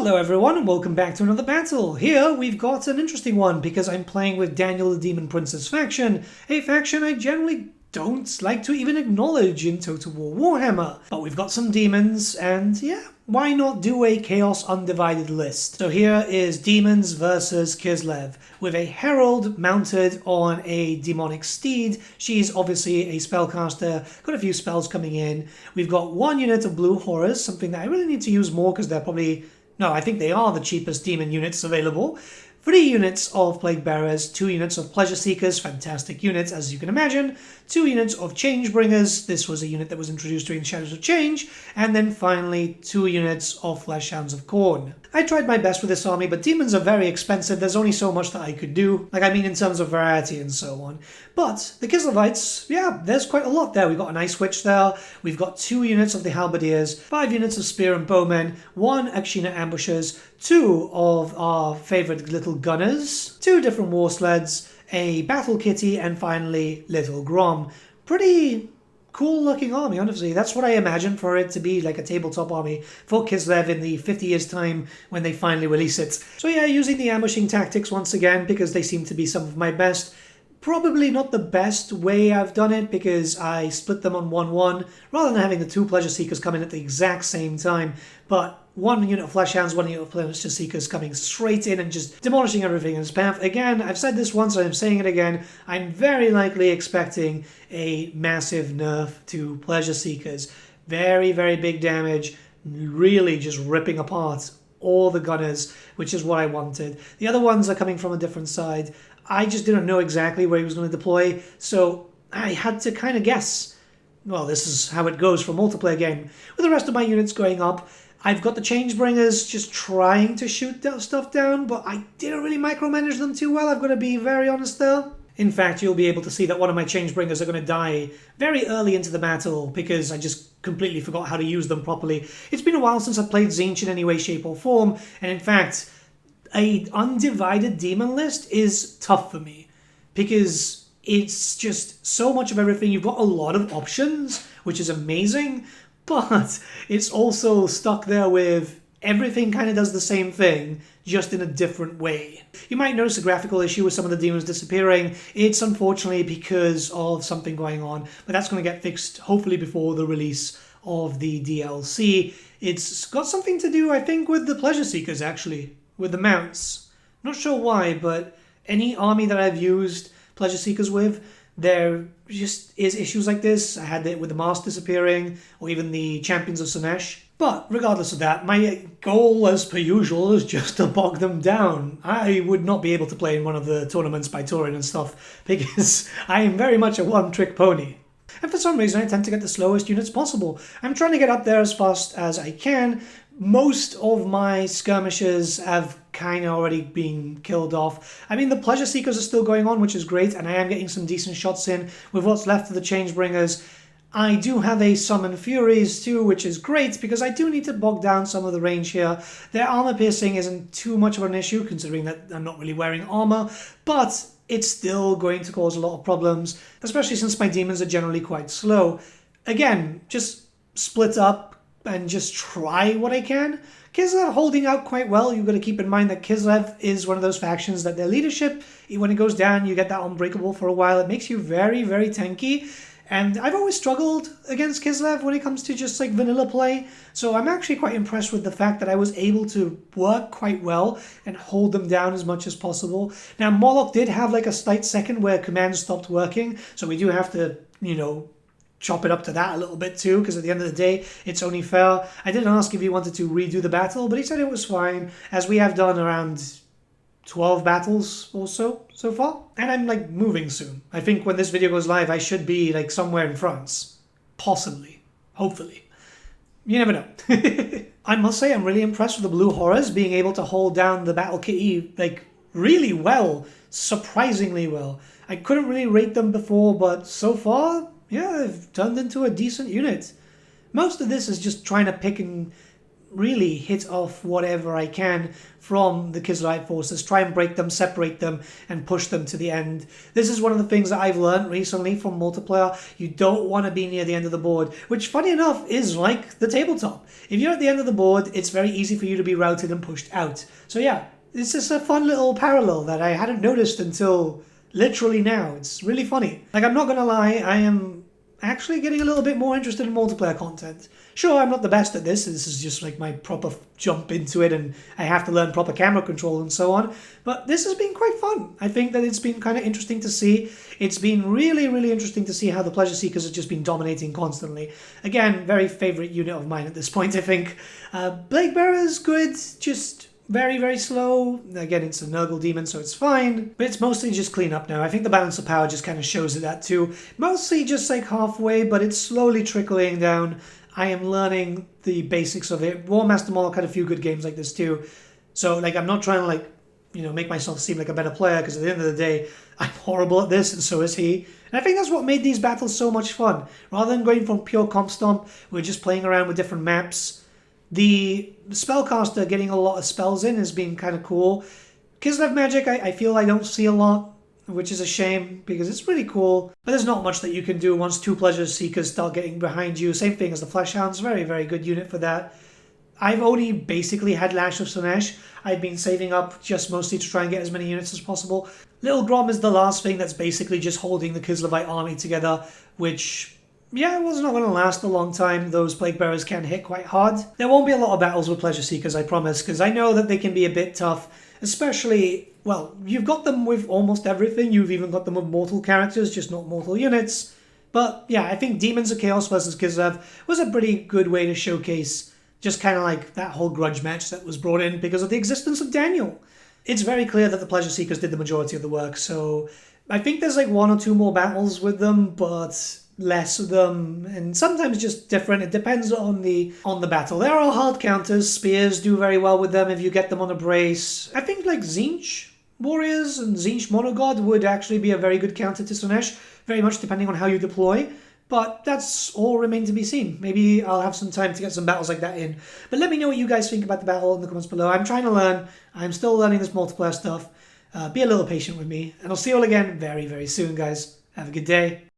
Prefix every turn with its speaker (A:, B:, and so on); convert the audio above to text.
A: Hello everyone and welcome back to another battle. Here we've got an interesting one because I'm playing with Daniel the Demon Prince's faction, a faction I generally don't like to even acknowledge in Total War Warhammer. But we've got some demons and yeah, why not do a Chaos Undivided list? So here is Daemons vs KISLEV with a Herald mounted on a demonic steed. She's obviously a spellcaster, got a few spells coming in. We've got one unit of Blue Horrors, something that I really need to use more because they're probably... No, I think they are the cheapest demon units available. 3 units of Plague Bearers, 2 units of Pleasurseekers, fantastic units as you can imagine, 2 units of Changebringers, this was a unit that was introduced during Shadows of Change, and then finally 2 units of Fleshhounds of Khorne. I tried my best with this army, but demons are very expensive, there's only so much that I could do, in terms of variety and so on. But the KISLEVites, yeah, there's quite a lot there. We've got an Ice Witch there, we've got 2 units of the Halberdiers, 5 units of Spear and Bowmen, 1 Akshina Ambushers, 2 of our favourite little gunners, 2 different war sleds, a battle kitty, and finally Little Grom. Pretty cool looking army, honestly. That's what I imagine for it to be, like a tabletop army for KISLEV in the 50 years time when they finally release it. So yeah, using the ambushing tactics once again because they seem to be some of my best. Probably not the best way I've done it because I split them on 1-1 rather than having the 2 Pleasureseekers come in at the exact same time. But 1 unit of Fleshhounds, 1 unit of Pleasureseekers coming straight in and just demolishing everything in its path. Again, I've said this once and I'm saying it again. I'm very likely expecting a massive nerf to Pleasureseekers. Very, very big damage. Really just ripping apart all the gunners, which is what I wanted. The other ones are coming from a different side. I just didn't know exactly where he was going to deploy, so I had to kind of guess. Well, this is how it goes for a multiplayer game. With the rest of my units going up, I've got the Changebringers just trying to shoot stuff down, but I didn't really micromanage them too well, I've got to be very honest there. In fact, you'll be able to see that one of my Changebringers are going to die very early into the battle because I just completely forgot how to use them properly. It's been a while since I've played Tzeentch in any way, shape or form, and in fact... a undivided demon list is tough for me because it's just so much of everything. You've got a lot of options, which is amazing, but it's also stuck there with everything kind of does the same thing, just in a different way. You might notice a graphical issue with some of the demons disappearing. It's unfortunately because of something going on, but that's going to get fixed hopefully before the release of the DLC. It's got something to do, I think, with the Pleasureseekers actually. With the mounts. Not sure why, but any army that I've used Pleasureseekers with, there just is issues like this. I had it with the Mast disappearing, or even the Champions of Sinesh. But regardless of that, my goal, as per usual, is just to bog them down. I would not be able to play in one of the tournaments by touring and stuff, because I am very much a one-trick pony. And for some reason, I tend to get the slowest units possible. I'm trying to get up there as fast as I can. Most of my skirmishers have kind of already been killed off. I mean, the Pleasureseekers are still going on, which is great, and I am getting some decent shots in with what's left of the Changebringers. I do have a Summon Furies too, which is great, because I do need to bog down some of the range here. Their armor piercing isn't too much of an issue, considering that I'm not really wearing armor, but it's still going to cause a lot of problems, especially since my demons are generally quite slow. Again, just split up and just try what I can. KISLEV are holding out quite well. You've got to keep in mind that KISLEV is one of those factions that their leadership, when it goes down, you get that unbreakable for a while. It makes you very, very tanky. And I've always struggled against KISLEV when it comes to just like vanilla play. So I'm actually quite impressed with the fact that I was able to work quite well and hold them down as much as possible. Now, Moloch did have like a slight second where commands stopped working. So we do have to, chop it up to that a little bit too, because at the end of the day, it's only fair. I did ask if he wanted to redo the battle, but he said it was fine, as we have done around 12 battles or so far. And I'm moving soon. I think when this video goes live, I should be somewhere in France. Possibly. Hopefully. You never know. I must say I'm really impressed with the Blue Horrors being able to hold down the Battle Kitty really well. Surprisingly well. I couldn't really rate them before, but so far... yeah, they've turned into a decent unit. Most of this is just trying to pick and really hit off whatever I can from the Kislevite forces, try and break them, separate them, and push them to the end. This is one of the things that I've learned recently from multiplayer. You don't want to be near the end of the board, which, funny enough, is like the tabletop. If you're at the end of the board, it's very easy for you to be routed and pushed out. So yeah, it's just a fun little parallel that I hadn't noticed until literally now. It's really funny. Like, I'm not gonna lie, I am actually getting a little bit more interested in multiplayer content. Sure, I'm not the best at this. This is just like my proper jump into it, and I have to learn proper camera control and so on. But this has been quite fun. I think that it's been kind of interesting to see. It's been really, really interesting to see how the Pleasureseekers have just been dominating constantly. Again, very favourite unit of mine at this point, I think. Blade Bearer's good, just very, very slow. Again, it's a Nurgle demon, so it's fine. But it's mostly just clean up now. I think the balance of power just kind of shows it that too. Mostly just like halfway, but it's slowly trickling down. I am learning the basics of it. War Master Moloch had a few good games like this too. So like, I'm not trying to like, you know, make myself seem like a better player, because at the end of the day, I'm horrible at this, and so is he. And I think that's what made these battles so much fun. Rather than going from pure comp stomp, we're just playing around with different maps. The spellcaster getting a lot of spells in has been kind of cool. Kislev magic, I feel I don't see a lot, which is a shame, because it's really cool. But there's not much that you can do once two Pleasureseekers start getting behind you. Same thing as the Fleshhounds, very, very good unit for that. I've only basically had Lash of Slaanesh. I've been saving up just mostly to try and get as many units as possible. Little Grom is the last thing that's basically just holding the Kislevite army together, which, yeah, it was not going to last a long time. Those Plague Bearers can hit quite hard. There won't be a lot of battles with Pleasureseekers, I promise, because I know that they can be a bit tough, especially, well, you've got them with almost everything. You've even got them with mortal characters, just not mortal units. But yeah, I think Demons of Chaos versus Kislev was a pretty good way to showcase just kind of like that whole grudge match that was brought in because of the existence of Daniel. It's very clear that the Pleasureseekers did the majority of the work, so I think there's like one or two more battles with them, but less of them, and sometimes just different. It depends on the battle. There are hard counters. Spears do very well with them if you get them on a brace. I think like Tzeentch Warriors and Tzeentch Monogod would actually be a very good counter to Slaanesh, very much depending on how you deploy. But that's all remain to be seen. Maybe I'll have some time to get some battles like that in. But let me know what you guys think about the battle in the comments below. I'm trying to learn. I'm still learning this multiplayer stuff. Be a little patient with me. And I'll see you all again very, very soon, guys. Have a good day.